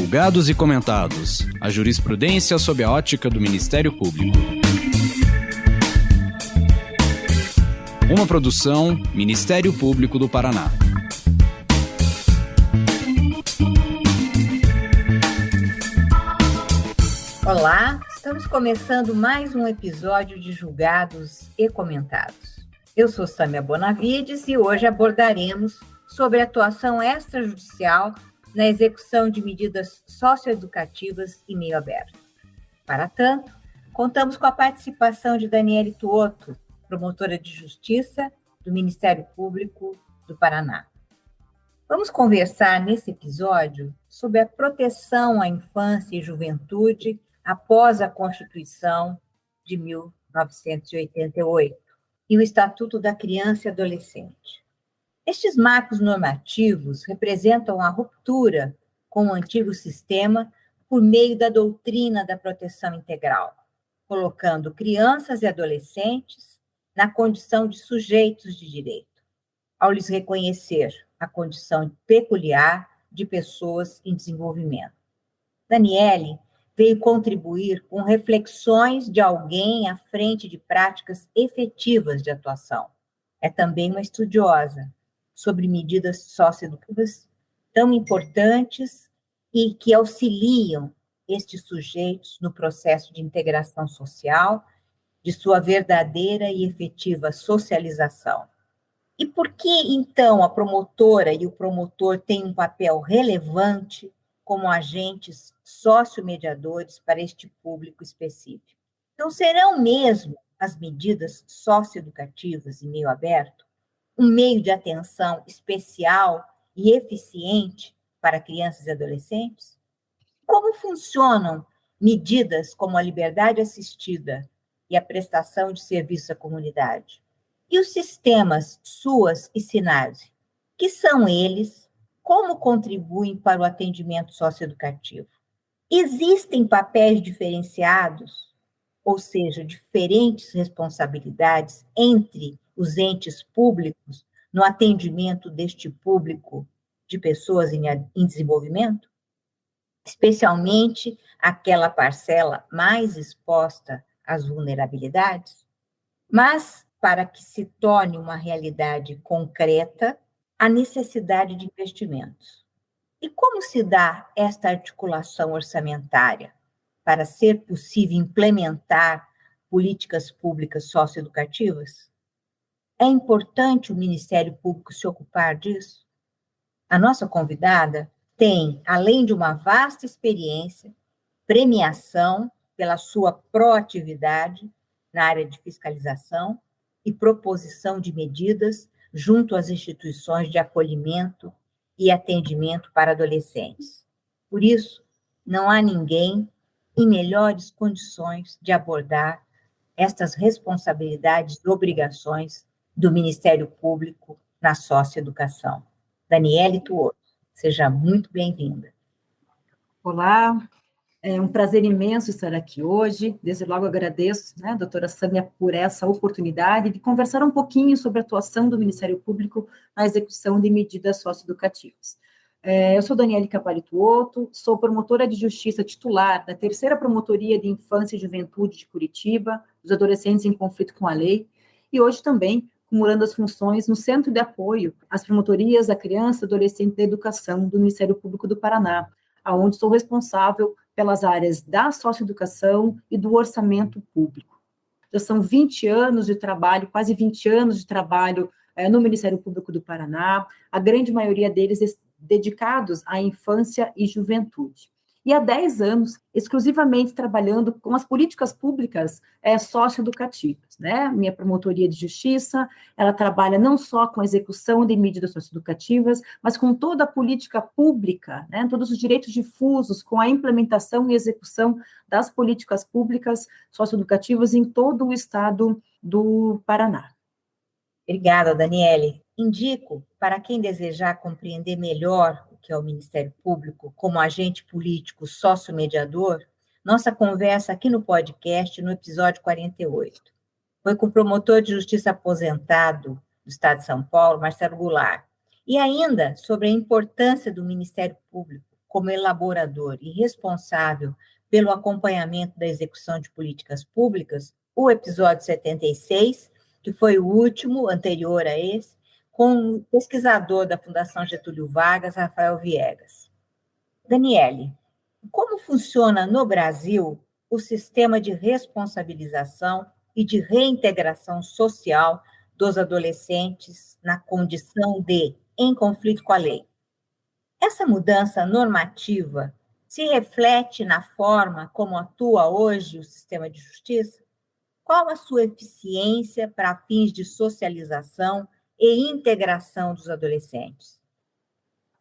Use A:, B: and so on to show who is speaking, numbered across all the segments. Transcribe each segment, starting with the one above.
A: Julgados e comentados. A jurisprudência sob a ótica do Ministério Público. Uma produção Ministério Público do Paraná.
B: Olá, estamos começando mais um episódio de Julgados e Comentados. Eu sou Sâmia Bonavides e hoje abordaremos sobre a atuação extrajudicial na execução de medidas socioeducativas em meio aberto. Para tanto, contamos com a participação de Daniele Tuotto, promotora de Justiça do Ministério Público do Paraná. Vamos conversar nesse episódio sobre a proteção à infância e juventude após a Constituição de 1988 e o Estatuto da Criança e Adolescente. Estes marcos normativos representam a ruptura com o antigo sistema por meio da doutrina da proteção integral, colocando crianças e adolescentes na condição de sujeitos de direito, ao lhes reconhecer a condição peculiar de pessoas em desenvolvimento. Daniele veio contribuir com reflexões de alguém à frente de práticas efetivas de atuação. É também uma estudiosa sobre medidas socioeducativas tão importantes e que auxiliam estes sujeitos no processo de integração social, de sua verdadeira e efetiva socialização. E por que, então, a promotora e o promotor têm um papel relevante como agentes sociomediadores para este público específico? Então, serão mesmo as medidas socioeducativas em meio aberto um meio de atenção especial e eficiente para crianças e adolescentes? Como funcionam medidas como a liberdade assistida e a prestação de serviço à comunidade? E os sistemas SUAS e SINASE? Que são eles? Como contribuem para o atendimento socioeducativo? Existem papéis diferenciados, ou seja, diferentes responsabilidades entre os entes públicos no atendimento deste público de pessoas em desenvolvimento? Especialmente aquela parcela mais exposta às vulnerabilidades? Mas, para que se torne uma realidade concreta, há necessidade de investimentos. E como se dá esta articulação orçamentária para ser possível implementar políticas públicas socioeducativas? É importante o Ministério Público se ocupar disso? A nossa convidada tem, além de uma vasta experiência, premiação pela sua proatividade na área de fiscalização e proposição de medidas junto às instituições de acolhimento e atendimento para adolescentes. Por isso, não há ninguém em melhores condições de abordar estas responsabilidades e obrigações do Ministério Público na socioeducação. Daniele Tuotto, seja muito bem-vinda.
C: Olá, é um prazer imenso estar aqui hoje. Desde logo agradeço, doutora Sâmia, por essa oportunidade de conversar um pouquinho sobre a atuação do Ministério Público na execução de medidas socioeducativas. Eu sou Daniele Cavalli Tuotto, sou promotora de justiça titular da 3ª Promotoria de Infância e Juventude de Curitiba, dos adolescentes em conflito com a lei, e hoje também acumulando as funções no Centro de Apoio às Promotorias da Criança e Adolescente da Educação do Ministério Público do Paraná, onde sou responsável pelas áreas da socioeducação e do orçamento público. Já são 20 anos de trabalho, quase 20 anos de trabalho no Ministério Público do Paraná, a grande maioria deles dedicados à infância e juventude. E há 10 anos, exclusivamente trabalhando com as políticas públicas socioeducativas, Minha promotoria de justiça, ela trabalha não só com a execução de medidas socioeducativas, mas com toda a política pública, todos os direitos difusos, com a implementação e execução das políticas públicas socioeducativas em todo o estado do Paraná.
B: Obrigada, Daniele. Indico, para quem desejar compreender melhor o que é o Ministério Público como agente político sociomediador, nossa conversa aqui no podcast, no episódio 48. Foi com o promotor de justiça aposentado do Estado de São Paulo, Marcelo Goulart, e ainda sobre a importância do Ministério Público como elaborador e responsável pelo acompanhamento da execução de políticas públicas, o episódio 76, que foi o último, anterior a esse, com o pesquisador da Fundação Getúlio Vargas, Rafael Viegas. Daniele, como funciona no Brasil o sistema de responsabilização e de reintegração social dos adolescentes na condição de em conflito com a lei? Essa mudança normativa se reflete na forma como atua hoje o sistema de justiça? Qual a sua eficiência para fins de socialização e integração dos adolescentes?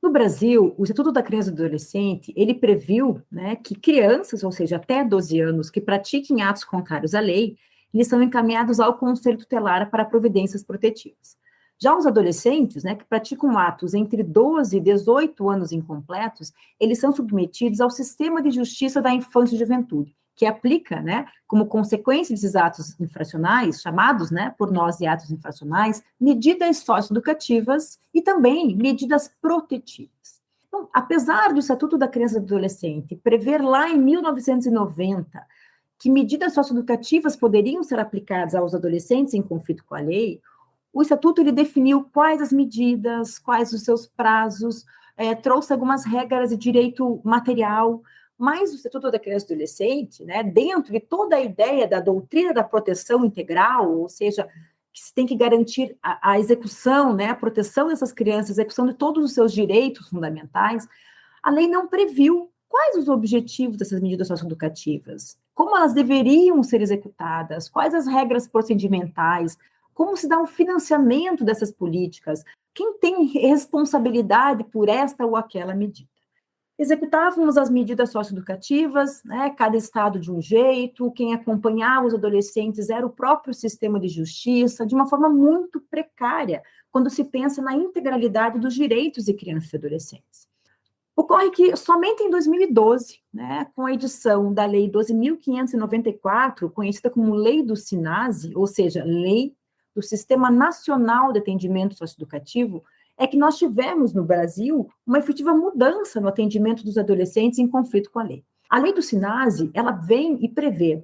C: No Brasil, o Estatuto da Criança e do Adolescente, ele previu, né, que crianças, ou seja, até 12 anos, que pratiquem atos contrários à lei, eles são encaminhados ao Conselho Tutelar para providências protetivas. Já os adolescentes, né, que praticam atos entre 12 e 18 anos incompletos, eles são submetidos ao Sistema de Justiça da Infância e Juventude, que aplica, né, como consequência desses atos infracionais, chamados, né, por nós de atos infracionais, medidas socioeducativas e também medidas protetivas. Então, apesar do Estatuto da Criança e do Adolescente prever lá em 1990 que medidas socioeducativas poderiam ser aplicadas aos adolescentes em conflito com a lei, o Estatuto ele definiu quais as medidas, quais os seus prazos, trouxe algumas regras de direito material, mas o Estatuto da Criança e do Adolescente, né, dentro de toda a ideia da doutrina da proteção integral, ou seja, que se tem que garantir a execução, né, a proteção dessas crianças, a execução de todos os seus direitos fundamentais, a lei não previu quais os objetivos dessas medidas socioeducativas, como elas deveriam ser executadas, quais as regras procedimentais, como se dá um financiamento dessas políticas, quem tem responsabilidade por esta ou aquela medida. Executávamos as medidas socioeducativas, né, cada estado de um jeito, quem acompanhava os adolescentes era o próprio sistema de justiça, de uma forma muito precária, quando se pensa na integralidade dos direitos de crianças e adolescentes. Ocorre que somente em 2012, né, com a edição da Lei 12.594, conhecida como Lei do SINASE, ou seja, Lei do Sistema Nacional de Atendimento Socioeducativo, é que nós tivemos no Brasil uma efetiva mudança no atendimento dos adolescentes em conflito com a lei. A Lei do SINASE, ela vem e prevê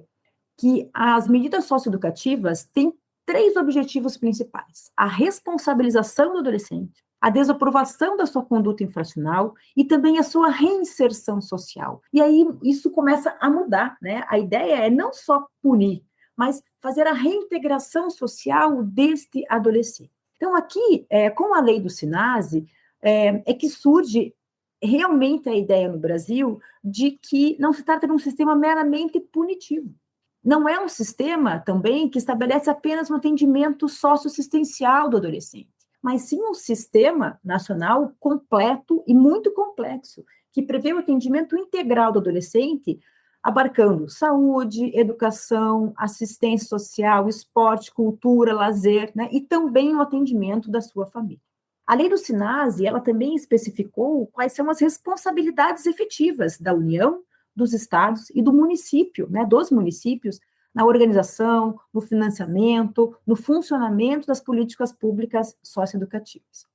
C: que as medidas socioeducativas têm 3 objetivos principais: a responsabilização do adolescente, a desaprovação da sua conduta infracional e também a sua reinserção social. E aí isso começa a mudar, né? A ideia é não só punir, mas fazer a reintegração social deste adolescente. Então, aqui, com a lei do SINASE, é que surge realmente a ideia no Brasil de que não se trata de um sistema meramente punitivo. Não é um sistema, também, que estabelece apenas um atendimento socioassistencial do adolescente, mas sim um sistema nacional completo e muito complexo, que prevê o atendimento integral do adolescente, abarcando saúde, educação, assistência social, esporte, cultura, lazer, né, e também o atendimento da sua família. A lei do SINASE, ela também especificou quais são as responsabilidades efetivas da União, dos estados e do município, né, dos municípios, na organização, no financiamento, no funcionamento das políticas públicas socioeducativas.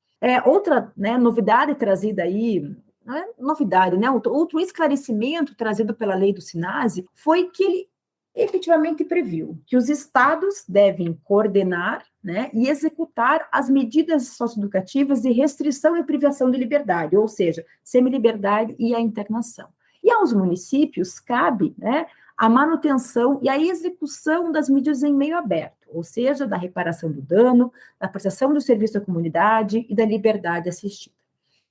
C: Outra, né, novidade trazida aí, não é novidade, né? Outro esclarecimento trazido pela lei do SINASE foi que ele efetivamente previu que os estados devem coordenar, né, e executar as medidas socioeducativas de restrição e privação de liberdade, ou seja, semiliberdade e a internação. E aos municípios cabe, né, a manutenção e a execução das medidas em meio aberto, ou seja, da reparação do dano, da prestação do serviço à comunidade e da liberdade assistida.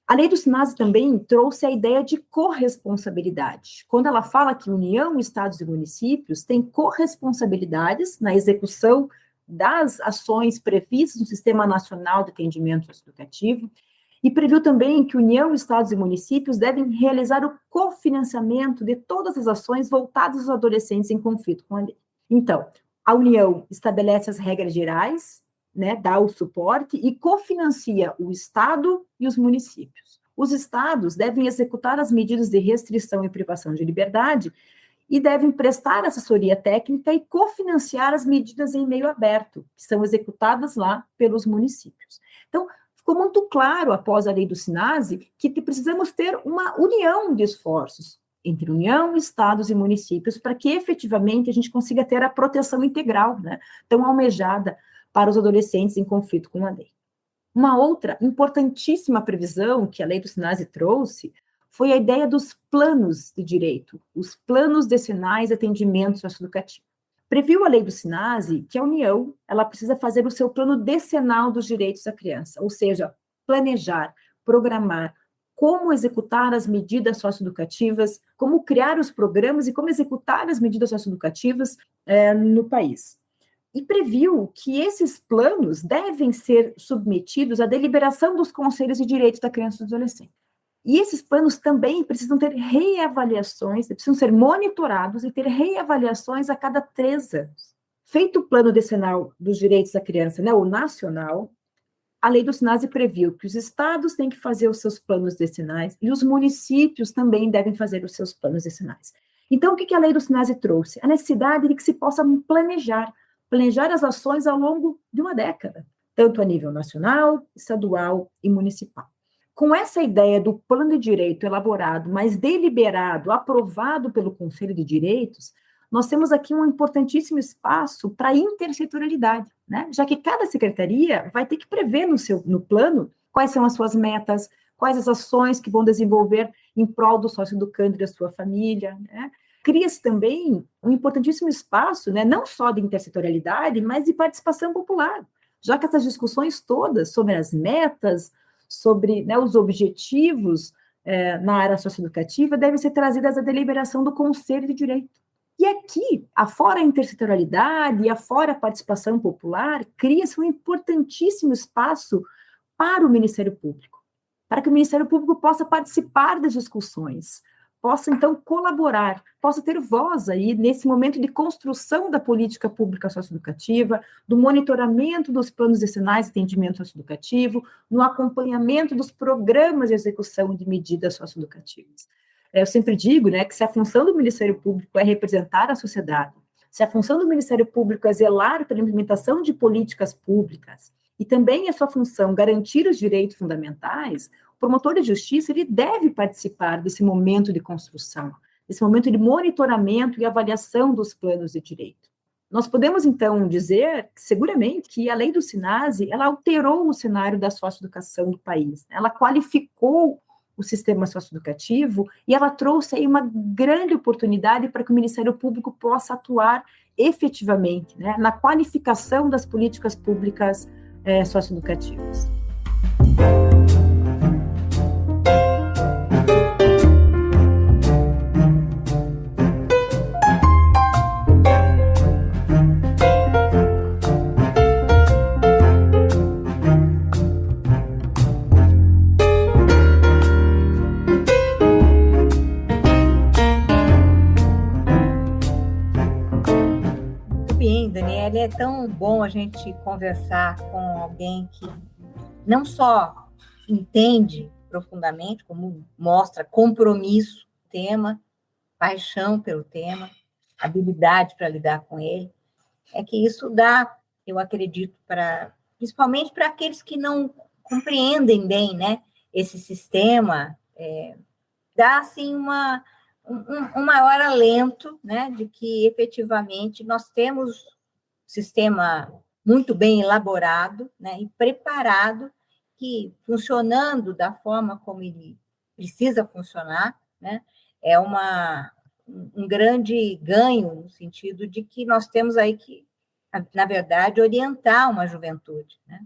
C: A lei do SINASE também trouxe a ideia de corresponsabilidade, quando ela fala que União, estados e municípios têm corresponsabilidades na execução das ações previstas no Sistema Nacional de Atendimento Socioeducativo, e previu também que União, estados e municípios devem realizar o cofinanciamento de todas as ações voltadas aos adolescentes em conflito com a lei. Então, a União estabelece as regras gerais, né, dá o suporte e cofinancia o Estado e os municípios. Os estados devem executar as medidas de restrição e privação de liberdade e devem prestar assessoria técnica e cofinanciar as medidas em meio aberto, que são executadas lá pelos municípios. Então, ficou muito claro, após a lei do SINASE, que precisamos ter uma união de esforços entre União, estados e municípios, para que efetivamente a gente consiga ter a proteção integral, né, tão almejada para os adolescentes em conflito com a lei. Uma outra importantíssima previsão que a lei do SINASE trouxe foi a ideia dos planos de direito, os planos decenais de atendimento socioeducativo. Previu a lei do SINASE que a União ela precisa fazer o seu plano decenal dos direitos da criança, ou seja, planejar, programar, como executar as medidas socioeducativas, como criar os programas e como executar as medidas socioeducativas no país. E previu que esses planos devem ser submetidos à deliberação dos conselhos de direitos da criança e do adolescente. E esses planos também precisam ter reavaliações, precisam ser monitorados e ter reavaliações a cada 3 anos. Feito o plano decenal dos direitos da criança, né, o nacional, a lei do SINASE previu que os estados têm que fazer os seus planos decenais e os municípios também devem fazer os seus planos decenais. Então, o que a lei do SINASE trouxe? A necessidade de que se possa planejar as ações ao longo de uma década, tanto a nível nacional, estadual e municipal. Com essa ideia do plano de direito elaborado, mas deliberado, aprovado pelo Conselho de Direitos, nós temos aqui um importantíssimo espaço para intersetorialidade, né? Já que cada secretaria vai ter que prever no plano quais são as suas metas, quais as ações que vão desenvolver em prol do socioeducando e da sua família, né? Cria-se também um importantíssimo espaço, né, não só de intersetorialidade, mas de participação popular, já que essas discussões todas sobre as metas, sobre, né, os objetivos na área socioeducativa devem ser trazidas à deliberação do Conselho de Direito. E aqui, afora a intersetorialidade e afora a participação popular, cria-se um importantíssimo espaço para o Ministério Público, para que o Ministério Público possa participar das discussões, possa, então, colaborar, possa ter voz aí nesse momento de construção da política pública socioeducativa, do monitoramento dos planos decenais de atendimento socioeducativo, no acompanhamento dos programas de execução de medidas socioeducativas. Eu sempre digo, né, que se a função do Ministério Público é representar a sociedade, se a função do Ministério Público é zelar pela implementação de políticas públicas, e também a sua função garantir os direitos fundamentais, o promotor de justiça ele deve participar desse momento de construção, desse momento de monitoramento e avaliação dos planos de direito. Nós podemos, então, dizer, seguramente, que a lei do SINASE, ela alterou o cenário da socioeducação do país, ela qualificou o sistema socioeducativo e ela trouxe aí uma grande oportunidade para que o Ministério Público possa atuar efetivamente, né, na qualificação das políticas públicas socioeducativas.
B: É tão bom a gente conversar com alguém que não só entende profundamente, como mostra compromisso com o tema, paixão pelo tema, habilidade para lidar com ele. É que isso dá, eu acredito, principalmente para aqueles que não compreendem bem, né, esse sistema, dá assim um maior alento, né, de que efetivamente nós temos sistema muito bem elaborado, né, e preparado, que funcionando da forma como ele precisa funcionar, né, é um grande ganho no sentido de que nós temos aí que, na verdade, orientar uma juventude, né?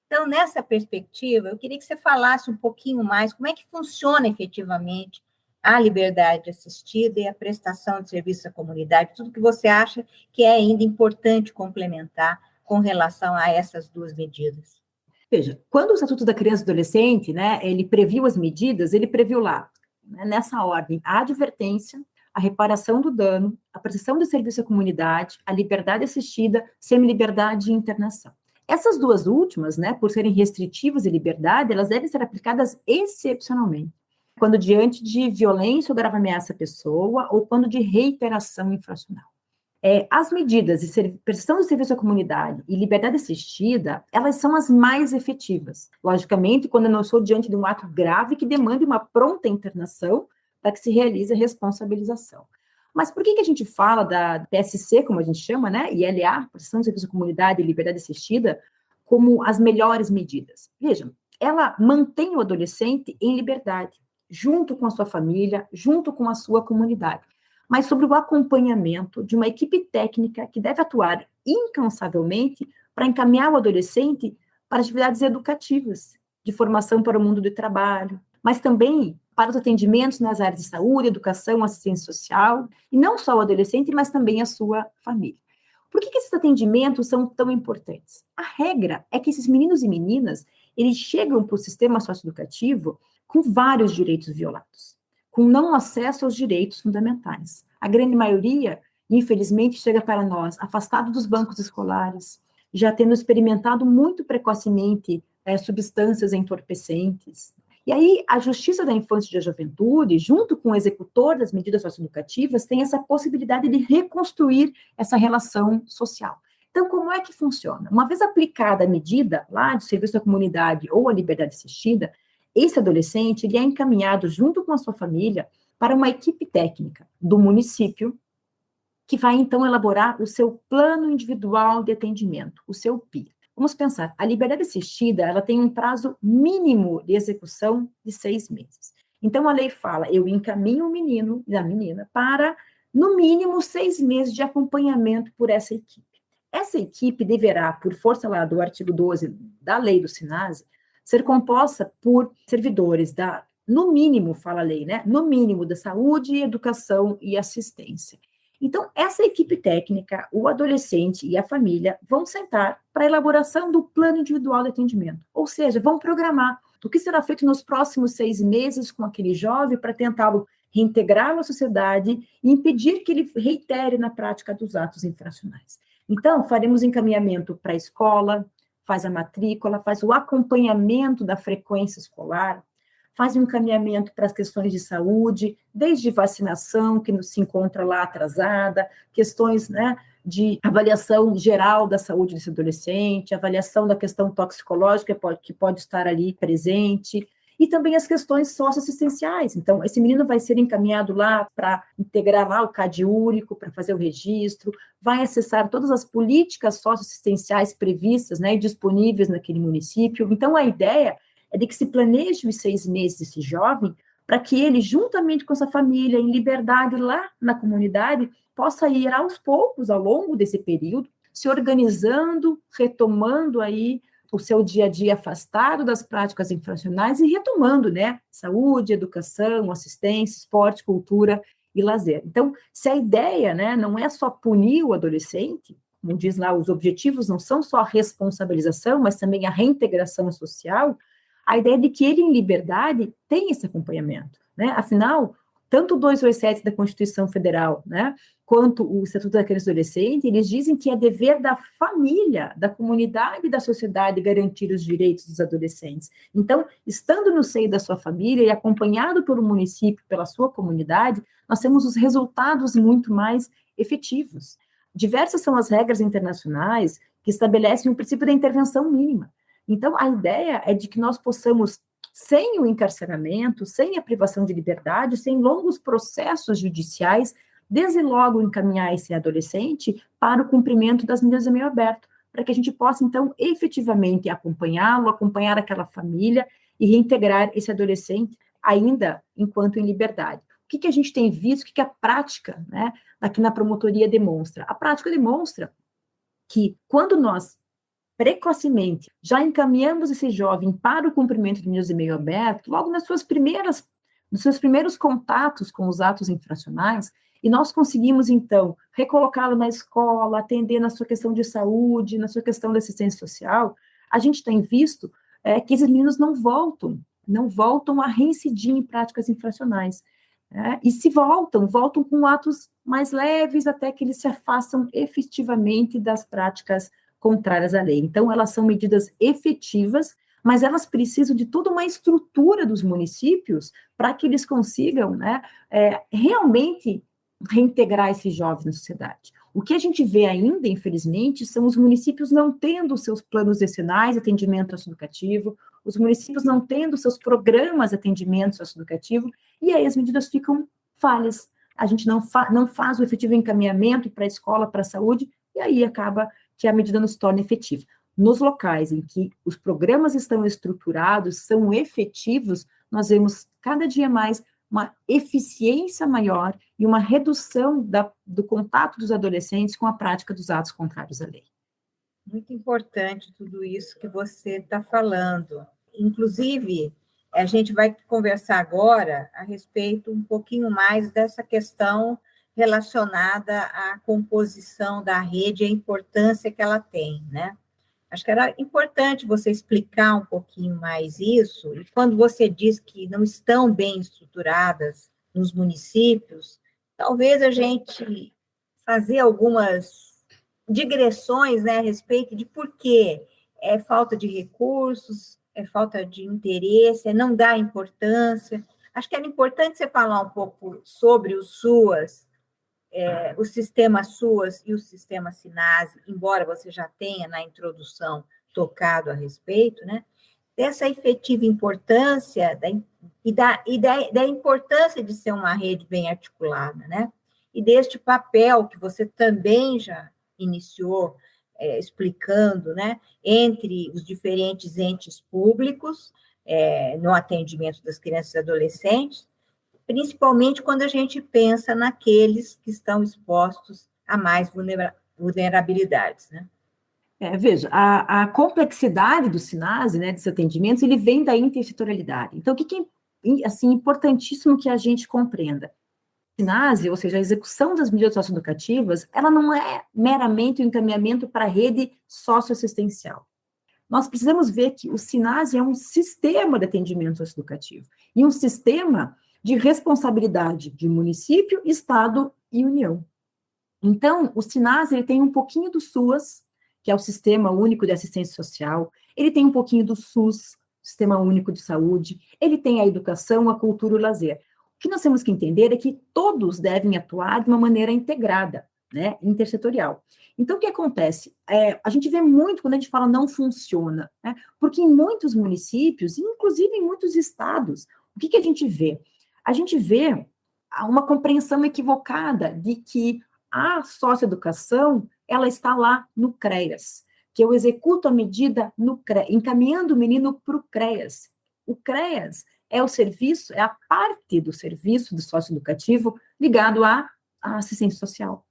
B: Então, nessa perspectiva, eu queria que você falasse um pouquinho mais como é que funciona efetivamente a liberdade assistida e a prestação de serviço à comunidade, tudo que você acha que é ainda importante complementar com relação a essas duas medidas.
C: Veja, quando o Estatuto da Criança e do Adolescente, né, ele previu as medidas, ele previu lá, né, nessa ordem, a advertência, a reparação do dano, a prestação de serviço à comunidade, a liberdade assistida, semi-liberdade e internação. Essas duas últimas, né, por serem restritivas de liberdade, elas devem ser aplicadas excepcionalmente, quando diante de violência ou grave ameaça à pessoa, ou quando de reiteração infracional. As medidas de prestação de serviço à comunidade e liberdade assistida, elas são as mais efetivas. Logicamente, quando eu não estou diante de um ato grave que demande uma pronta internação para que se realize a responsabilização. Mas por que a gente fala da PSC, como a gente chama, né, e LA, prestação de serviço à comunidade e liberdade assistida, como as melhores medidas? Vejam, ela mantém o adolescente em liberdade, junto com a sua família, junto com a sua comunidade, mas sobre o acompanhamento de uma equipe técnica que deve atuar incansavelmente para encaminhar o adolescente para atividades educativas, de formação para o mundo do trabalho, mas também para os atendimentos nas áreas de saúde, educação, assistência social, e não só o adolescente, mas também a sua família. Por que esses atendimentos são tão importantes? A regra é que esses meninos e meninas, eles chegam para o sistema socioeducativo com vários direitos violados, com não acesso aos direitos fundamentais. A grande maioria, infelizmente, chega para nós afastado dos bancos escolares, já tendo experimentado muito precocemente substâncias entorpecentes. E aí, a Justiça da Infância e da Juventude, junto com o executor das medidas socioeducativas, tem essa possibilidade de reconstruir essa relação social. Então, como é que funciona? Uma vez aplicada a medida lá de serviço à comunidade ou à liberdade assistida, esse adolescente ele é encaminhado junto com a sua família para uma equipe técnica do município, que vai, então, elaborar o seu plano individual de atendimento, o seu PIA. Vamos pensar, a liberdade assistida, ela tem um prazo mínimo de execução de 6 meses. Então, a lei fala, eu encaminho o menino e a menina para, no mínimo, 6 meses de acompanhamento por essa equipe. Essa equipe deverá, por força lá do artigo 12 da lei do SINASE, ser composta por servidores no mínimo, fala a lei, né? No mínimo da saúde, educação e assistência. Então, essa equipe técnica, o adolescente e a família vão sentar para a elaboração do plano individual de atendimento. Ou seja, vão programar o que será feito nos próximos 6 meses com aquele jovem para tentá-lo reintegrá-lo à sociedade e impedir que ele reitere na prática dos atos infracionais. Então, faremos encaminhamento para a escola, faz a matrícula, faz o acompanhamento da frequência escolar, faz um encaminhamento para as questões de saúde, desde vacinação, que se encontra lá atrasada, questões, né, de avaliação geral da saúde desse adolescente, avaliação da questão toxicológica que pode estar ali presente, e também as questões socioassistenciais. Então, esse menino vai ser encaminhado lá para integrar lá o CAD único, para fazer o registro, vai acessar todas as políticas socioassistenciais previstas, né, e disponíveis naquele município. Então, a ideia é de que se planeje os 6 meses desse jovem para que ele, juntamente com essa família, em liberdade lá na comunidade, possa ir aos poucos, ao longo desse período, se organizando, retomando aí o seu dia a dia afastado das práticas infracionais e retomando, né, saúde, educação, assistência, esporte, cultura e lazer. Então, se a ideia, né, não é só punir o adolescente, como diz lá, os objetivos não são só a responsabilização, mas também a reintegração social, a ideia de que ele, em liberdade, tem esse acompanhamento, né? Afinal, tanto o 287 da Constituição Federal, né, quanto o Estatuto da Criança e do Adolescente, eles dizem que é dever da família, da comunidade e da sociedade garantir os direitos dos adolescentes. Então, estando no seio da sua família e acompanhado pelo município, pela sua comunidade, nós temos os resultados muito mais efetivos. Diversas são as regras internacionais que estabelecem o princípio da intervenção mínima. Então, a ideia é de que nós possamos, sem o encarceramento, sem a privação de liberdade, sem longos processos judiciais, desde logo encaminhar esse adolescente para o cumprimento das medidas de meio aberto, para que a gente possa, então, efetivamente acompanhá-lo, acompanhar aquela família e reintegrar esse adolescente ainda enquanto em liberdade. O que a gente tem visto, o que a prática, né, aqui na promotoria demonstra? A prática demonstra que quando nós precocemente já encaminhamos esse jovem para o cumprimento de medidas de meio aberto, logo nos seus primeiros contatos com os atos infracionais, e nós conseguimos, então, recolocá-lo na escola, atender na sua questão de saúde, na sua questão de assistência social, a gente tem visto que esses meninos não voltam a reincidir em práticas infracionais. E se voltam com atos mais leves, até que eles se afastam efetivamente das práticas contrárias à lei. Então, elas são medidas efetivas, mas elas precisam de toda uma estrutura dos municípios para que eles consigam, né, realmente reintegrar esses jovens na sociedade. O que a gente vê ainda, infelizmente, são os municípios não tendo seus planos decenais de atendimento socioeducativo, os municípios não tendo seus programas de atendimento socioeducativo, e aí as medidas ficam falhas. A gente não faz o efetivo encaminhamento para a escola, para a saúde, e aí acaba que a medida não se torna efetiva. Nos locais em que os programas estão estruturados, são efetivos, nós vemos cada dia mais uma eficiência maior e uma redução do contato dos adolescentes com a prática dos atos contrários à lei.
B: Muito importante tudo isso que você está falando. Inclusive, a gente vai conversar agora a respeito um pouquinho mais dessa questão relacionada à composição da rede e a importância que ela tem, né? Acho que era importante você explicar um pouquinho mais isso, e quando você diz que não estão bem estruturadas nos municípios, talvez a gente fazer algumas digressões, né, a respeito de por quê. É falta de recursos, é falta de interesse, é não dar importância. Acho que era importante você falar um pouco sobre o SUAS, o sistema SUAS e o sistema SINASE, embora você já tenha na introdução tocado a respeito, né, dessa efetiva importância e da importância de ser uma rede bem articulada, né, e deste papel que você também já iniciou explicando, né, entre os diferentes entes públicos no atendimento das crianças e adolescentes, principalmente quando a gente pensa naqueles que estão expostos a mais vulnerabilidades, né?
C: Veja, a complexidade do SINASE, né, desses atendimentos, ele vem da intersetorialidade. Então, o que é assim, importantíssimo que a gente compreenda? O SINASE, ou seja, a execução das medidas socioeducativas, ela não é meramente o encaminhamento para a rede socioassistencial. Nós precisamos ver que o SINASE é um sistema de atendimento socioeducativo, e um sistema de responsabilidade de município, estado e União. Então, o SINASE ele tem um pouquinho do SUAS, que é o Sistema Único de Assistência Social, ele tem um pouquinho do SUS, Sistema Único de Saúde, ele tem a educação, a cultura e o lazer. O que nós temos que entender é que todos devem atuar de uma maneira integrada, né, intersetorial. Então, o que acontece? A gente vê muito quando a gente fala não funciona, né, porque em muitos municípios, inclusive em muitos estados, o que a gente vê? A gente vê uma compreensão equivocada de que a socioeducação, ela está lá no CREAS, que eu executo a medida no CREAS, encaminhando o menino para o CREAS. O CREAS é o serviço, é a parte do serviço do socioeducativo ligado à assistência social.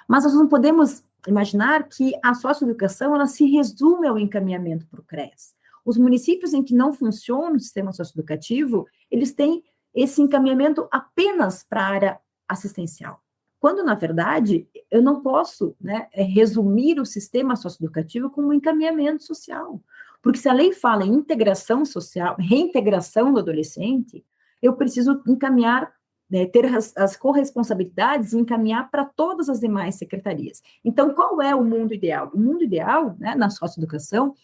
C: Mas nós não podemos imaginar que a socioeducação, ela se resume ao encaminhamento para o CREAS. Os municípios em que não funciona o sistema socioeducativo, eles têm esse encaminhamento apenas para a área assistencial. Quando, na verdade, eu não posso, né, resumir o sistema socioeducativo como um encaminhamento social. Porque se a lei fala em integração social, reintegração do adolescente, eu preciso encaminhar, né, ter as corresponsabilidades e encaminhar para todas as demais secretarias. Então, qual é o mundo ideal? O mundo ideal, né, na socioeducação,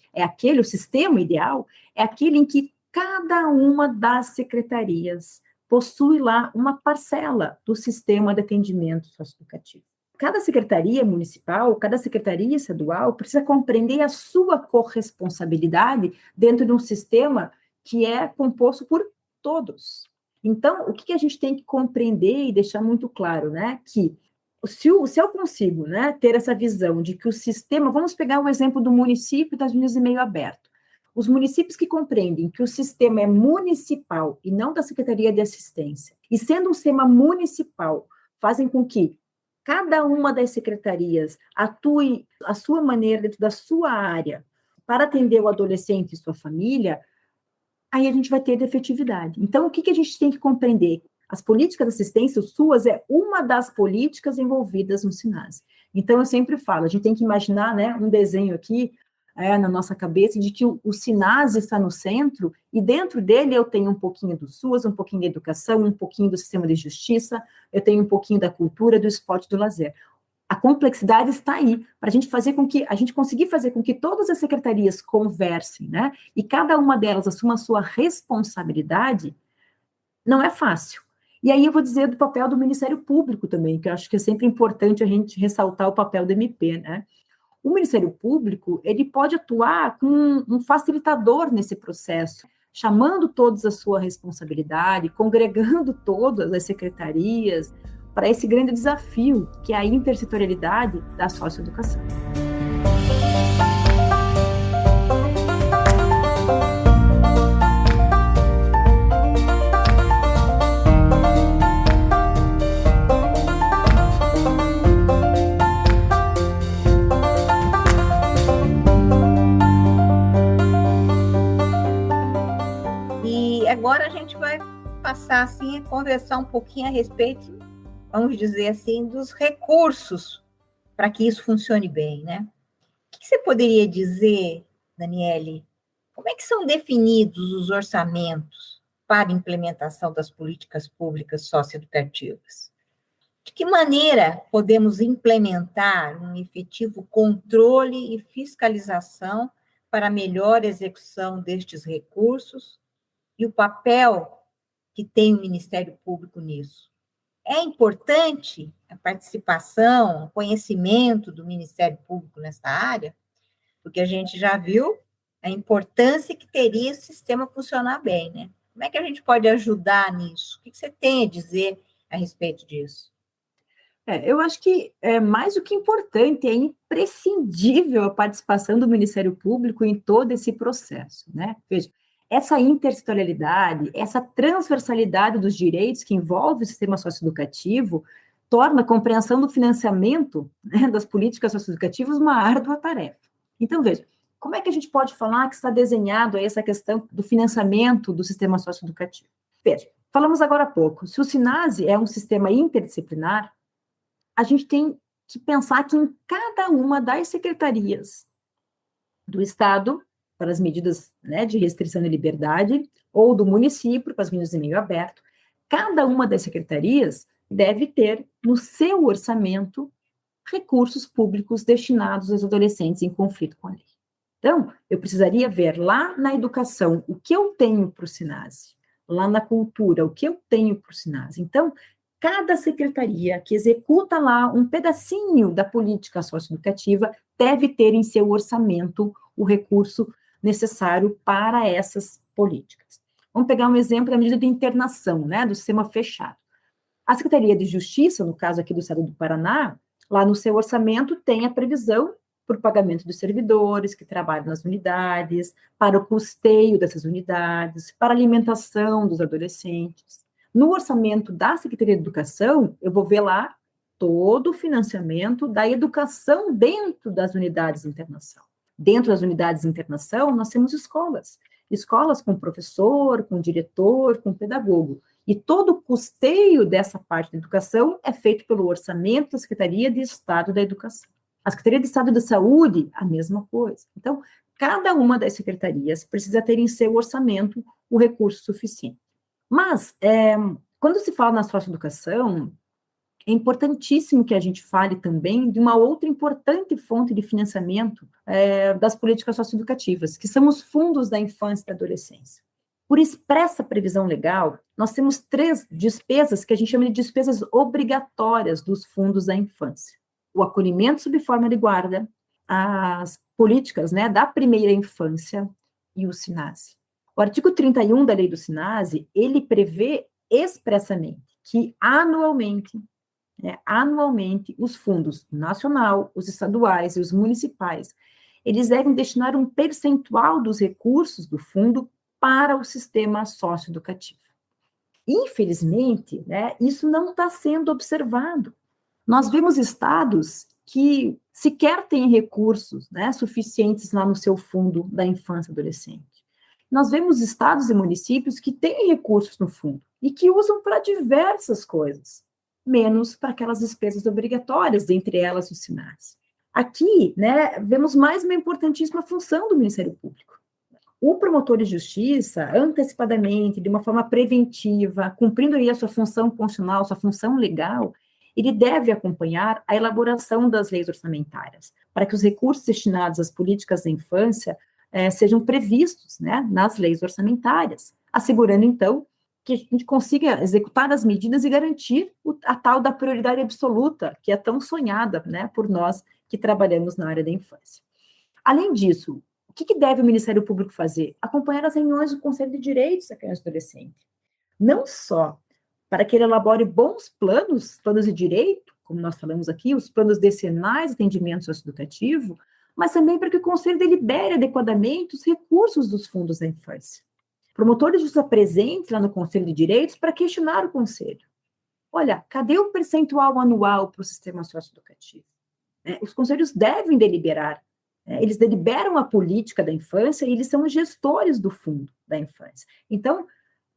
C: o sistema ideal, é aquele em que cada uma das secretarias possui lá uma parcela do sistema de atendimento socioeducativo. Cada secretaria municipal, cada secretaria estadual precisa compreender a sua corresponsabilidade dentro de um sistema que é composto por todos. Então, o que a gente tem que compreender e deixar muito claro, né, que se eu consigo, né, ter essa visão de que o sistema, vamos pegar o exemplo do município das meninas de meio aberto, os municípios que compreendem que o sistema é municipal e não da Secretaria de Assistência, e sendo um sistema municipal, fazem com que cada uma das secretarias atue a sua maneira dentro da sua área para atender o adolescente e sua família, aí a gente vai ter efetividade. Então, o que a gente tem que compreender? As políticas de assistência, o SUAS, é uma das políticas envolvidas no SINASE. Então, eu sempre falo, a gente tem que imaginar, né, um desenho aqui, na nossa cabeça, de que o SINASE está no centro, e dentro dele eu tenho um pouquinho do SUAS, um pouquinho da educação, um pouquinho do sistema de justiça, eu tenho um pouquinho da cultura, do esporte e do lazer. A complexidade está aí, para a gente fazer com que, a gente conseguir fazer com que todas as secretarias conversem, né, e cada uma delas assuma a sua responsabilidade, não é fácil. E aí eu vou dizer do papel do Ministério Público também, que eu acho que é sempre importante a gente ressaltar o papel do MP, né? O Ministério Público, ele pode atuar como um facilitador nesse processo, chamando todos a sua responsabilidade, congregando todas as secretarias para esse grande desafio, que é a intersetorialidade da socioeducação.
B: Agora a gente vai passar assim, a conversar um pouquinho a respeito, vamos dizer assim, dos recursos para que isso funcione bem, né? O que você poderia dizer, Daniele? Como é que são definidos os orçamentos para a implementação das políticas públicas socioeducativas? De que maneira podemos implementar um efetivo controle e fiscalização para a melhor execução destes recursos e o papel que tem o Ministério Público nisso? É importante a participação, o conhecimento do Ministério Público nessa área, porque a gente já viu a importância que teria esse sistema funcionar bem, né? Como é que a gente pode ajudar nisso? O que você tem a dizer a respeito disso?
C: Eu acho que é mais do que importante, é imprescindível a participação do Ministério Público em todo esse processo, né? Veja, essa intersetorialidade, essa transversalidade dos direitos que envolve o sistema socioeducativo torna a compreensão do financiamento, né, das políticas socioeducativas uma árdua tarefa. Então, veja, como é que a gente pode falar que está desenhado aí essa questão do financiamento do sistema socioeducativo? Veja, falamos agora há pouco, se o SINASE é um sistema interdisciplinar, a gente tem que pensar que em cada uma das secretarias do Estado, para as medidas, né, de restrição de liberdade, ou do município, para as medidas de meio aberto, cada uma das secretarias deve ter no seu orçamento recursos públicos destinados aos adolescentes em conflito com a lei. Então, eu precisaria ver lá na educação o que eu tenho para o SINASE, lá na cultura o que eu tenho para o SINASE. Então, cada secretaria que executa lá um pedacinho da política socioeducativa deve ter em seu orçamento o recurso necessário para essas políticas. Vamos pegar um exemplo da medida de internação, né, do sistema fechado. A Secretaria de Justiça, no caso aqui do Estado do Paraná, lá no seu orçamento tem a previsão para o pagamento dos servidores que trabalham nas unidades, para o custeio dessas unidades, para a alimentação dos adolescentes. No orçamento da Secretaria de Educação, eu vou ver lá todo o financiamento da educação dentro das unidades de internação. Dentro das unidades de internação, nós temos escolas com professor, com diretor, com pedagogo. E todo o custeio dessa parte da educação é feito pelo orçamento da Secretaria de Estado da Educação. A Secretaria de Estado da Saúde, a mesma coisa. Então, cada uma das secretarias precisa ter em seu orçamento o recurso suficiente. Mas, quando se fala na socioeducação, é importantíssimo que a gente fale também de uma outra importante fonte de financiamento das políticas socioeducativas, que são os fundos da infância e da adolescência. Por expressa previsão legal, nós temos 3 despesas que a gente chama de despesas obrigatórias dos fundos da infância. O acolhimento sob forma de guarda, as políticas, né, da primeira infância e o SINASE. O artigo 31 da lei do SINASE, ele prevê expressamente que anualmente, os fundos nacional, os estaduais e os municipais, eles devem destinar um percentual dos recursos do fundo para o sistema socioeducativo. Infelizmente, né, isso não está sendo observado. Nós vemos estados que sequer têm recursos, né, suficientes lá no seu fundo da infância e adolescente. Nós vemos estados e municípios que têm recursos no fundo e que usam para diversas coisas, menos para aquelas despesas obrigatórias, entre elas o SINASE. Aqui, né, vemos mais uma importantíssima função do Ministério Público. O promotor de justiça, antecipadamente, de uma forma preventiva, cumprindo aí a sua função constitucional, sua função legal, ele deve acompanhar a elaboração das leis orçamentárias, para que os recursos destinados às políticas da infância sejam previstos, né, nas leis orçamentárias, assegurando, então, que a gente consiga executar as medidas e garantir a tal da prioridade absoluta, que é tão sonhada, né, por nós que trabalhamos na área da infância. Além disso, o que deve o Ministério Público fazer? Acompanhar as reuniões do Conselho de Direitos da Criança e Adolescente. Não só para que ele elabore bons planos de direito, como nós falamos aqui, os planos decenais de atendimento socioeducativo, mas também para que o Conselho delibere adequadamente os recursos dos fundos da infância. Promotores de justiça presentes lá no Conselho de Direitos para questionar o Conselho. Olha, cadê o percentual anual para o sistema socioeducativo? Os conselhos devem deliberar. Eles deliberam a política da infância e eles são os gestores do fundo da infância. Então,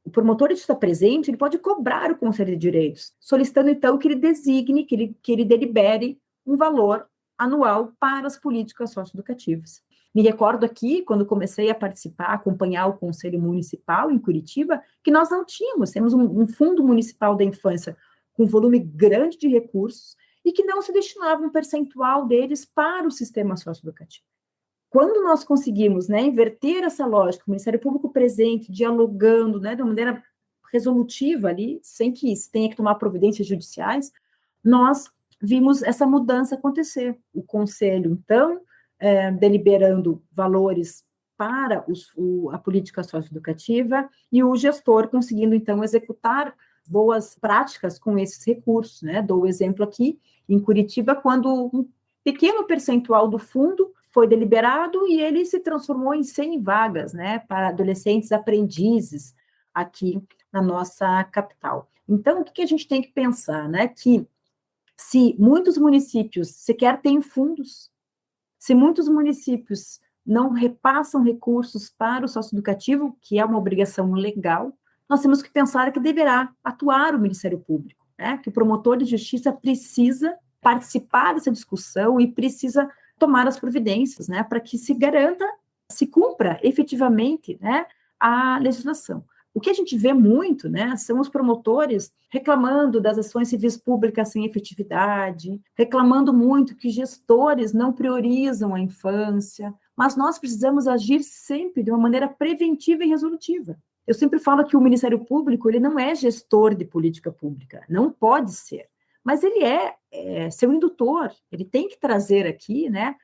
C: o promotor de justiça presente, ele pode cobrar o Conselho de Direitos, solicitando, então, que ele designe, que ele delibere um valor anual para as políticas socioeducativas. Me recordo aqui, quando comecei a participar, acompanhar o Conselho Municipal em Curitiba, que nós não temos um fundo municipal da infância com volume grande de recursos e que não se destinava um percentual deles para o sistema socioeducativo. Quando nós conseguimos, né, inverter essa lógica, o Ministério Público presente, dialogando, né, de uma maneira resolutiva ali, sem que se tenha que tomar providências judiciais, nós vimos essa mudança acontecer. O Conselho, então, deliberando valores para a política socioeducativa e o gestor conseguindo, então, executar boas práticas com esses recursos, né? Dou o exemplo aqui, em Curitiba, quando um pequeno percentual do fundo foi deliberado e ele se transformou em 100 vagas, né, para adolescentes aprendizes aqui na nossa capital. Então, o que a gente tem que pensar, né, que se muitos municípios sequer têm fundos, se muitos municípios não repassam recursos para o socioeducativo, que é uma obrigação legal, nós temos que pensar que deverá atuar o Ministério Público, né? Que o promotor de justiça precisa participar dessa discussão e precisa tomar as providências, né? Para que se garanta, se cumpra efetivamente, né, a legislação. O que a gente vê muito, né, são os promotores reclamando das ações civis públicas sem efetividade, reclamando muito que gestores não priorizam a infância, mas nós precisamos agir sempre de uma maneira preventiva e resolutiva. Eu sempre falo que o Ministério Público, ele não é gestor de política pública, não pode ser, mas ele é seu indutor, ele tem que trazer aqui, né,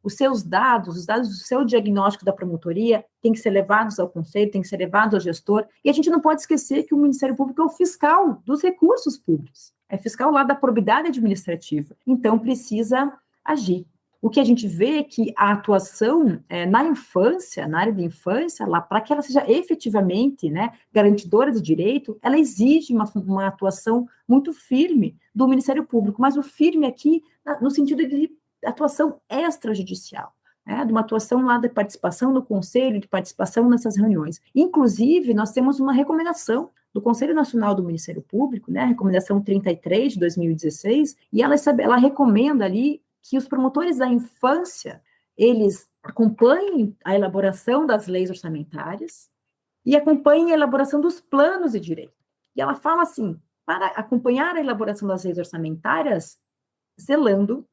C: os seus dados, os dados do seu diagnóstico da promotoria têm que ser levados ao conselho, têm que ser levados ao gestor, e a gente não pode esquecer que o Ministério Público é o fiscal dos recursos públicos, é fiscal lá da probidade administrativa, então precisa agir. O que a gente vê é que a atuação na infância, na área de infância, lá, para que ela seja efetivamente, né, garantidora de direito, ela exige uma atuação muito firme do Ministério Público, mas o firme aqui no sentido de atuação extrajudicial, né, de uma atuação lá de participação no conselho, de participação nessas reuniões. Inclusive, nós temos uma recomendação do Conselho Nacional do Ministério Público, né, a recomendação 33 de 2016, e ela recomenda ali que os promotores da infância, eles acompanhem a elaboração das leis orçamentárias e acompanhem a elaboração dos planos de direito. E ela fala assim, para acompanhar a elaboração das leis orçamentárias, zelando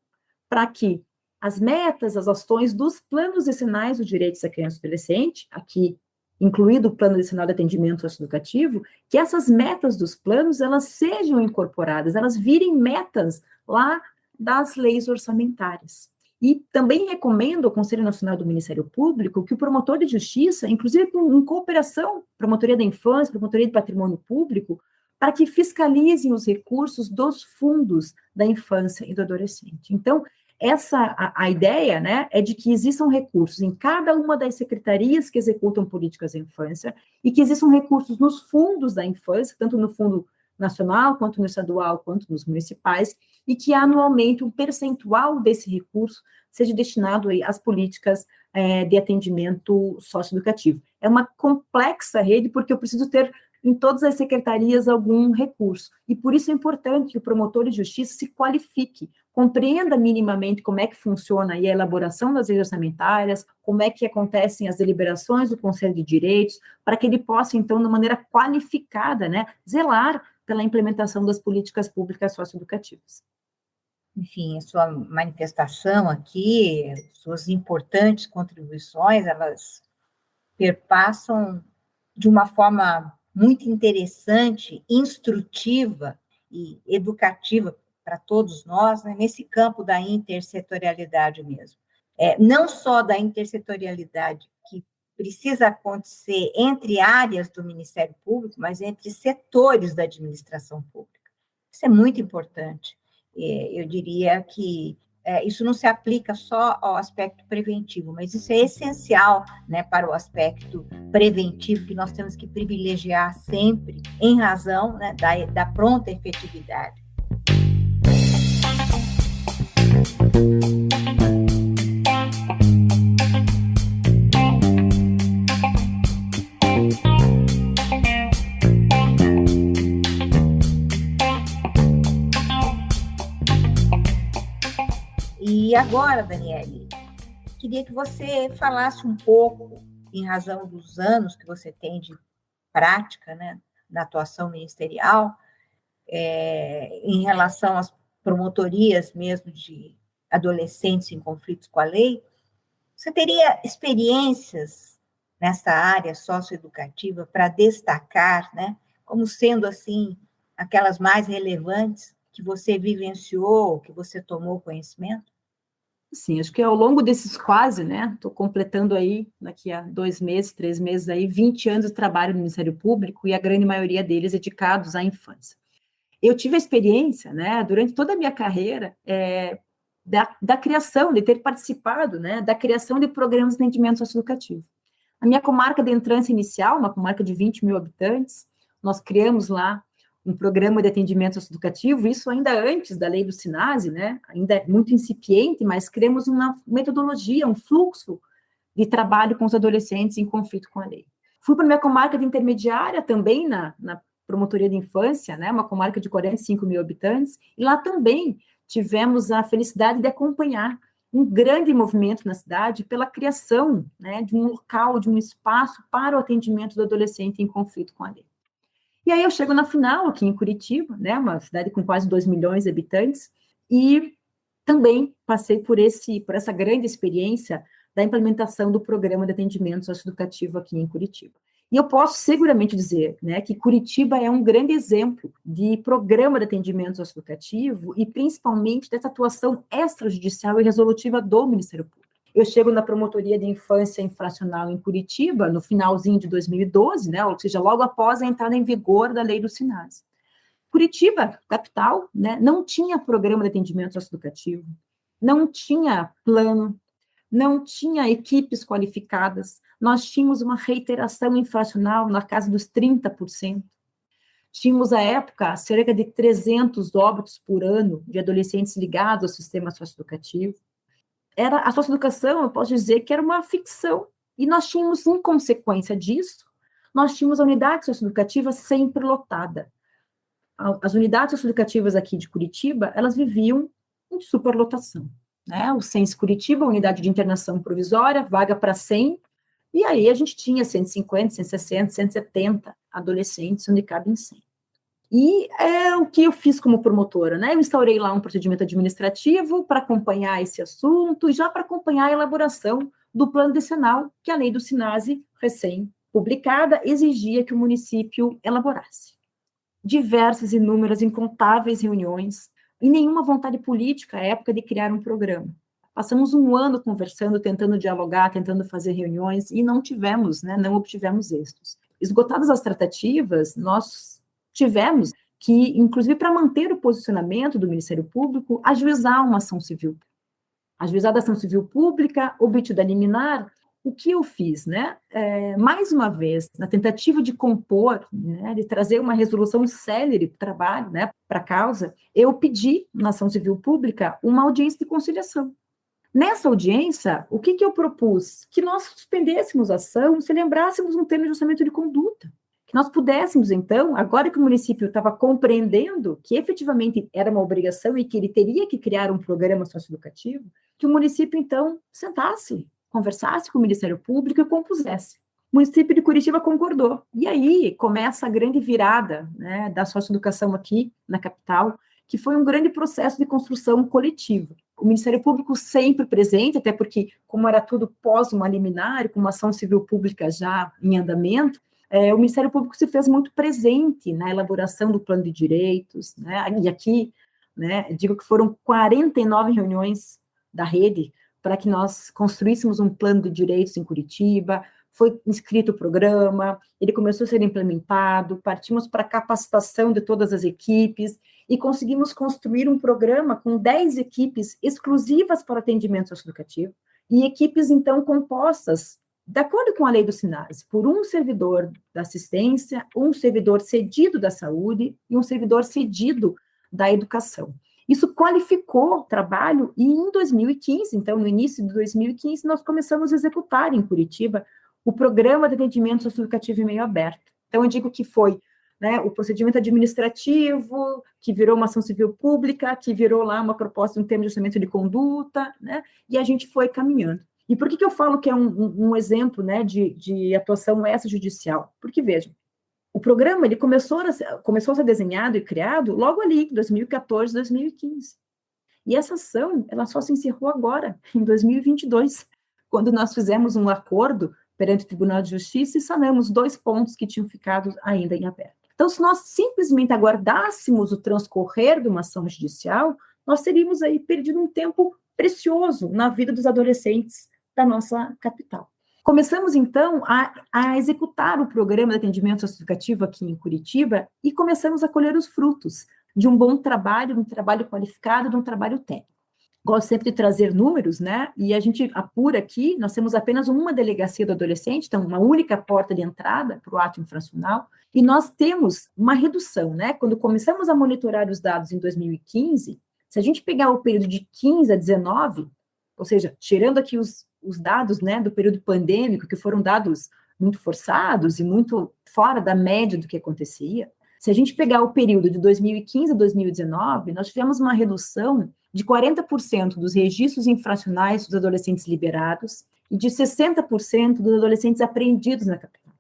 C: para que as metas, as ações dos planos decenais dos direitos da criança e adolescente, aqui incluído o plano decenal de atendimento socioeducativo, que essas metas dos planos, elas sejam incorporadas, elas virem metas lá das leis orçamentárias. E também recomendo ao Conselho Nacional do Ministério Público que o promotor de justiça, inclusive em cooperação, Promotoria da Infância, Promotoria de Patrimônio Público, para que fiscalizem os recursos dos fundos da infância e do adolescente. Então, a ideia, né, é de que existam recursos em cada uma das secretarias que executam políticas da infância e que existam recursos nos fundos da infância, tanto no Fundo Nacional, quanto no estadual, quanto nos municipais, e que anualmente um percentual desse recurso seja destinado aí às políticas de atendimento socioeducativo. É uma complexa rede, porque eu preciso ter em todas as secretarias algum recurso, e por isso é importante que o promotor de justiça se qualifique, compreenda minimamente como é que funciona aí a elaboração das leis orçamentárias, como é que acontecem as deliberações do Conselho de Direitos, para que ele possa, então, de maneira qualificada, né, zelar pela implementação das políticas públicas socioeducativas.
B: Enfim, a sua manifestação aqui, suas importantes contribuições, elas perpassam de uma forma muito interessante, instrutiva e educativa para todos nós, né, nesse campo da intersetorialidade mesmo. Não só da intersetorialidade que precisa acontecer entre áreas do Ministério Público, mas entre setores da administração pública. Isso é muito importante. Eu diria que isso não se aplica só ao aspecto preventivo, mas isso é essencial, né, para o aspecto preventivo, que nós temos que privilegiar sempre, em razão, né, da pronta efetividade. E agora, Daniele, queria que você falasse um pouco, em razão dos anos que você tem de prática, né, na atuação ministerial, em relação às promotorias mesmo de adolescentes em conflitos com a lei. Você teria experiências nessa área socioeducativa para destacar, né, como sendo, assim, aquelas mais relevantes que você vivenciou, que você tomou conhecimento?
C: Sim, acho que ao longo desses quase, né, estou completando aí, daqui a 2 meses, 3 meses aí, 20 anos de trabalho no Ministério Público, e a grande maioria deles dedicados à infância. Eu tive a experiência, né, durante toda a minha carreira, da criação, de ter participado, né, da criação de programas de atendimento socioeducativo. A minha comarca de entrância inicial, uma comarca de 20 mil habitantes, nós criamos lá um programa de atendimento socioeducativo, isso ainda antes da lei do SINASE, né, ainda é muito incipiente, mas criamos uma metodologia, um fluxo de trabalho com os adolescentes em conflito com a lei. Fui para a minha comarca de intermediária, também na promotoria de infância, né, uma comarca de 45 mil habitantes, e lá também tivemos a felicidade de acompanhar um grande movimento na cidade pela criação, né, de um local, de um espaço para o atendimento do adolescente em conflito com a lei. E aí eu chego na final, aqui em Curitiba, né, uma cidade com quase 2 milhões de habitantes, e também passei por essa grande experiência da implementação do programa de atendimento socioeducativo aqui em Curitiba. E eu posso seguramente dizer, né, que Curitiba é um grande exemplo de programa de atendimento socioeducativo e principalmente dessa atuação extrajudicial e resolutiva do Ministério Público. Eu chego na Promotoria de Infância Infracional em Curitiba, no finalzinho de 2012, né, ou seja, logo após a entrada em vigor da lei do SINASE. Curitiba, capital, né, não tinha programa de atendimento socioeducativo, não tinha plano, não tinha equipes qualificadas, nós tínhamos uma reiteração infracional na casa dos 30%. Tínhamos, à época, cerca de 300 óbitos por ano de adolescentes ligados ao sistema socioeducativo. A socioeducação, eu posso dizer que era uma ficção, e nós tínhamos, em consequência disso, nós tínhamos a unidade socioeducativa sempre lotada. As unidades socioeducativas aqui de Curitiba, elas viviam em superlotação, né? O SENS Curitiba, unidade de internação provisória, vaga para 100, e aí a gente tinha 150, 160, 170 adolescentes, onde cabem 100. E o que eu fiz como promotora, né? Eu instaurei lá um procedimento administrativo para acompanhar esse assunto e já para acompanhar a elaboração do plano decenal que a lei do SINASE, recém-publicada, exigia que o município elaborasse. Diversas, inúmeras, incontáveis reuniões e nenhuma vontade política à época de criar um programa. Passamos um ano conversando, tentando dialogar, tentando fazer reuniões e não tivemos, né? Não obtivemos êxitos. Esgotadas as tratativas, nós tivemos que, inclusive para manter o posicionamento do Ministério Público, ajuizar uma ação civil. Ajuizada a ação civil pública, obtida liminar, o que eu fiz, né? Mais uma vez, na tentativa de compor, né, de trazer uma resolução célere para o trabalho, né, para a causa, eu pedi na ação civil pública uma audiência de conciliação. Nessa audiência, o que eu propus? Que nós suspendêssemos a ação se lembrássemos um termo de ajustamento de conduta. Que nós pudéssemos, então, agora que o município estava compreendendo que efetivamente era uma obrigação e que ele teria que criar um programa socioeducativo, que o município, então, sentasse, conversasse com o Ministério Público e compusesse. O município de Curitiba concordou. E aí começa a grande virada, né, da socioeducação aqui na capital, que foi um grande processo de construção coletiva. O Ministério Público sempre presente, até porque, como era tudo pós uma liminar, com uma ação civil pública já em andamento, o Ministério Público se fez muito presente na elaboração do plano de direitos, né? E aqui, né, digo que foram 49 reuniões da rede para que nós construíssemos um plano de direitos em Curitiba. Foi inscrito o programa, ele começou a ser implementado, partimos para a capacitação de todas as equipes e conseguimos construir um programa com 10 equipes exclusivas para atendimento socioeducativo e equipes, então, compostas, de acordo com a lei do SINASE, por um servidor da assistência, um servidor cedido da saúde e um servidor cedido da educação. Isso qualificou o trabalho e em 2015, então, no início de 2015, nós começamos a executar em Curitiba o Programa de Atendimento Socioeducativo em Meio Aberto. Então, eu digo que foi, né, o procedimento administrativo, que virou uma ação civil pública, que virou lá uma proposta de um termo de orçamento de conduta, né, e a gente foi caminhando. E por que eu falo que é um exemplo, né, de atuação extrajudicial? Porque, vejam, o programa ele começou a ser desenhado e criado logo ali, em 2014, 2015. E essa ação, ela só se encerrou agora, em 2022, quando nós fizemos um acordo perante o Tribunal de Justiça e sanamos 2 pontos que tinham ficado ainda em aberto. Então, se nós simplesmente aguardássemos o transcorrer de uma ação judicial, nós teríamos aí perdido um tempo precioso na vida dos adolescentes da nossa capital. Começamos, então, a executar o programa de atendimento socioeducativo aqui em Curitiba e começamos a colher os frutos de um bom trabalho, de um trabalho qualificado, de um trabalho técnico. Gosto sempre de trazer números, né? E a gente apura aqui, nós temos apenas uma delegacia do adolescente, então uma única porta de entrada para o ato infracional, e nós temos uma redução, né? Quando começamos a monitorar os dados em 2015, se a gente pegar o período de 15 a 19, ou seja, tirando aqui os dados, né, do período pandêmico, que foram dados muito forçados e muito fora da média do que acontecia, se a gente pegar o período de 2015 a 2019, nós tivemos uma redução de 40% dos registros infracionais dos adolescentes liberados e de 60% dos adolescentes apreendidos na capital.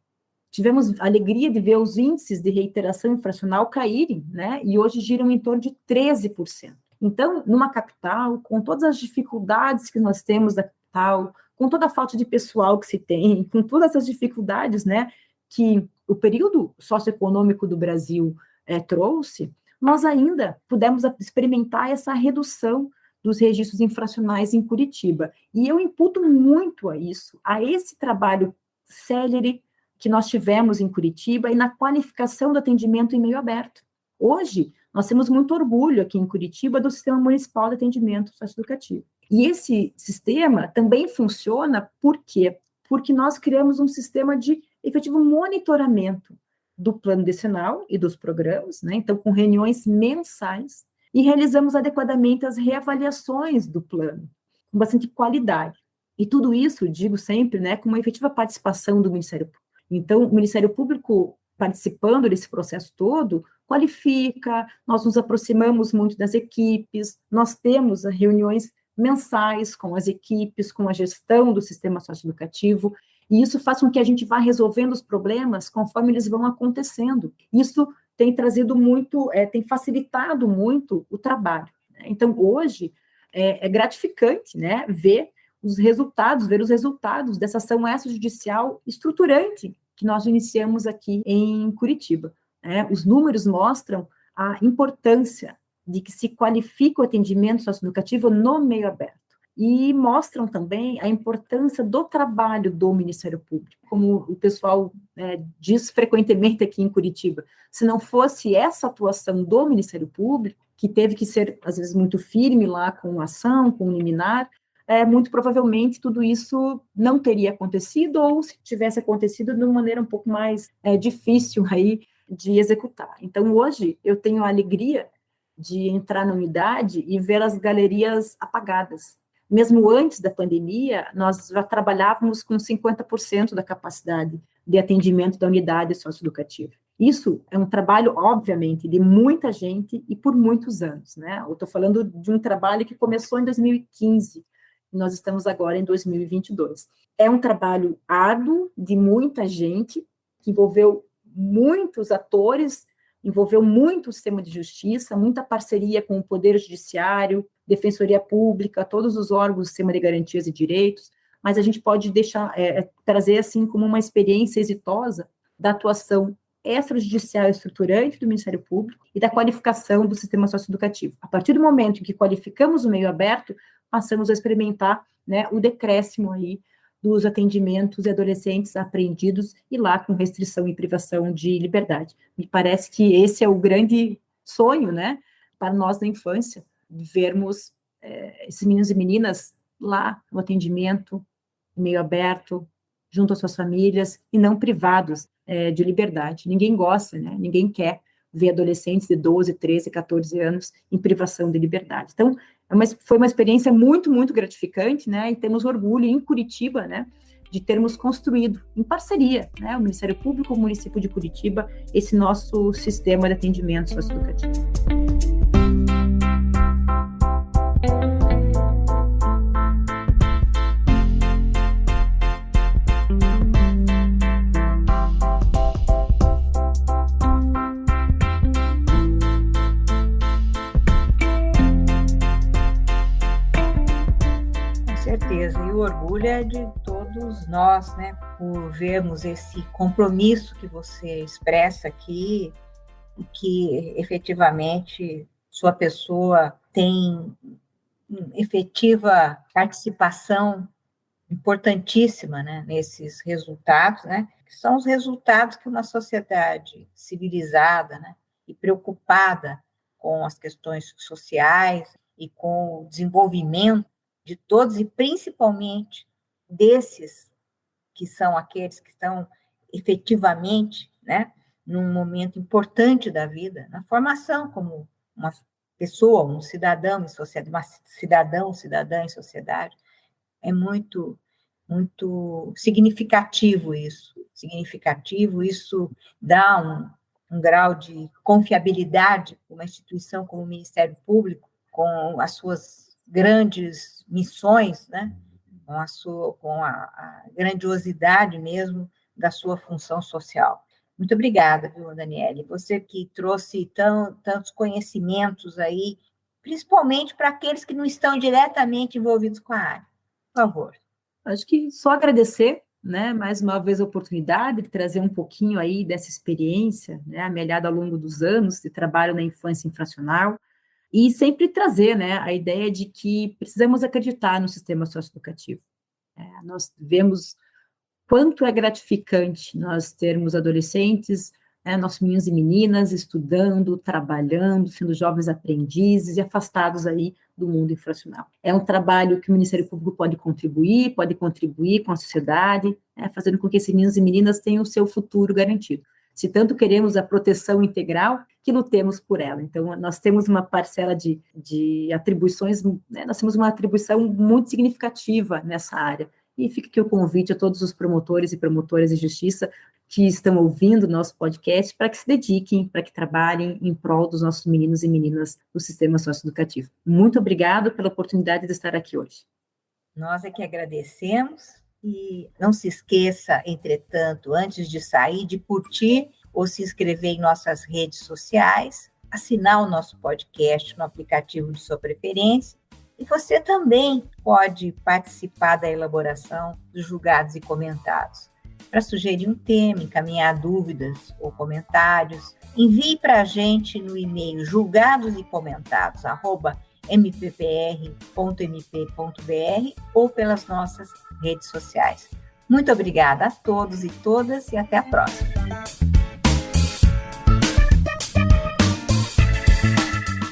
C: Tivemos a alegria de ver os índices de reiteração infracional caírem, né, e hoje giram em torno de 13%. Então, numa capital, com todas as dificuldades que nós temos da capital, com toda a falta de pessoal que se tem, com todas essas dificuldades, né, que o período socioeconômico do Brasil trouxe, nós ainda pudemos experimentar essa redução dos registros infracionais em Curitiba. E eu imputo muito a esse trabalho célere que nós tivemos em Curitiba e na qualificação do atendimento em meio aberto. Hoje, nós temos muito orgulho aqui em Curitiba do Sistema Municipal de Atendimento Socioeducativo. E esse sistema também funciona por quê? Porque nós criamos um sistema de efetivo monitoramento do plano decenal e dos programas, né? Então, com reuniões mensais, e realizamos adequadamente as reavaliações do plano, com bastante qualidade. E tudo isso, digo sempre, né, com uma efetiva participação do Ministério Público. Então, o Ministério Público, participando desse processo todo, qualifica, nós nos aproximamos muito das equipes, nós temos reuniões mensais com as equipes, com a gestão do sistema socioeducativo, e isso faz com que a gente vá resolvendo os problemas conforme eles vão acontecendo. Isso tem trazido muito, tem facilitado muito o trabalho, né? Então, hoje, é gratificante, né, ver os resultados dessa ação extrajudicial estruturante que nós iniciamos aqui em Curitiba, né? Os números mostram a importância de que se qualifique o atendimento socioeducativo no meio aberto. E mostram também a importância do trabalho do Ministério Público, como o pessoal diz frequentemente aqui em Curitiba. Se não fosse essa atuação do Ministério Público, que teve que ser, às vezes, muito firme lá com a ação, com o liminar, muito provavelmente tudo isso não teria acontecido, ou se tivesse acontecido de uma maneira um pouco mais difícil aí de executar. Então, hoje, eu tenho a alegria de entrar na unidade e ver as galerias apagadas. Mesmo antes da pandemia, nós já trabalhávamos com 50% da capacidade de atendimento da unidade socioeducativa. Isso é um trabalho, obviamente, de muita gente e por muitos anos, né? Eu estou falando de um trabalho que começou em 2015, e nós estamos agora em 2022. É um trabalho árduo, de muita gente, que envolveu muitos atores, envolveu muito o sistema de justiça, muita parceria com o Poder Judiciário, Defensoria Pública, todos os órgãos do sistema de garantias e direitos, mas a gente pode trazer assim como uma experiência exitosa da atuação extrajudicial e estruturante do Ministério Público e da qualificação do sistema socioeducativo. A partir do momento em que qualificamos o meio aberto, passamos a experimentar, né, o decréscimo aí dos atendimentos de adolescentes apreendidos e lá com restrição e privação de liberdade. Me parece que esse é o grande sonho, né, para nós da infância, vermos esses meninos e meninas lá no atendimento, meio aberto, junto às suas famílias, e não privados de liberdade. Ninguém gosta, né? Ninguém quer ver adolescentes de 12, 13, 14 anos em privação de liberdade. Então, foi uma experiência muito, muito gratificante, né? E temos orgulho em Curitiba, né, de termos construído, em parceria, né, o Ministério Público, o município de Curitiba, esse nosso sistema de atendimento socioeducativo.
B: Certeza, e o orgulho é de todos nós, né, por vermos esse compromisso que você expressa aqui e que efetivamente sua pessoa tem efetiva participação importantíssima, né, nesses resultados, né, que são os resultados que uma sociedade civilizada, né, e preocupada com as questões sociais e com o desenvolvimento de todos e principalmente desses que são aqueles que estão efetivamente, né, num momento importante da vida, na formação como uma pessoa, um cidadão em sociedade, uma cidadã em sociedade. É muito, muito significativo isso. Isso dá um grau de confiabilidade para uma instituição como o Ministério Público, com as suas grandes missões, né, com a grandiosidade mesmo da sua função social. Muito obrigada, viu, Daniele? Você que trouxe tantos conhecimentos aí, principalmente para aqueles que não estão diretamente envolvidos com a área. Por favor.
C: Acho que só agradecer, né, mais uma vez a oportunidade de trazer um pouquinho aí dessa experiência, né, amelhada ao longo dos anos de trabalho na infância infracional, e sempre trazer, né, a ideia de que precisamos acreditar no sistema socioeducativo. Nós vemos quanto é gratificante nós termos adolescentes, nossos meninos e meninas estudando, trabalhando, sendo jovens aprendizes e afastados aí do mundo infracional. É um trabalho que o Ministério Público pode contribuir com a sociedade, fazendo com que esses meninos e meninas tenham o seu futuro garantido. Se tanto queremos a proteção integral, que lutemos por ela. Então, nós temos uma parcela de atribuições, né? Nós temos uma atribuição muito significativa nessa área. E fica aqui o convite a todos os promotores e promotoras de justiça que estão ouvindo o nosso podcast para que se dediquem, para que trabalhem em prol dos nossos meninos e meninas do sistema socioeducativo. Muito obrigado pela oportunidade de estar aqui hoje.
B: Nós é que agradecemos. E não se esqueça, entretanto, antes de sair, de curtir ou se inscrever em nossas redes sociais, assinar o nosso podcast no aplicativo de sua preferência. E você também pode participar da elaboração dos julgados e comentados. Para sugerir um tema, encaminhar dúvidas ou comentários, envie para a gente no e-mail julgadosecomentado@mppr.mp.br ou pelas nossas redes sociais. Muito obrigada a todos e todas e até a próxima.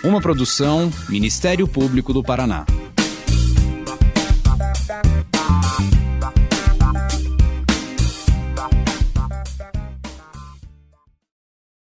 A: Uma produção Ministério Público do Paraná.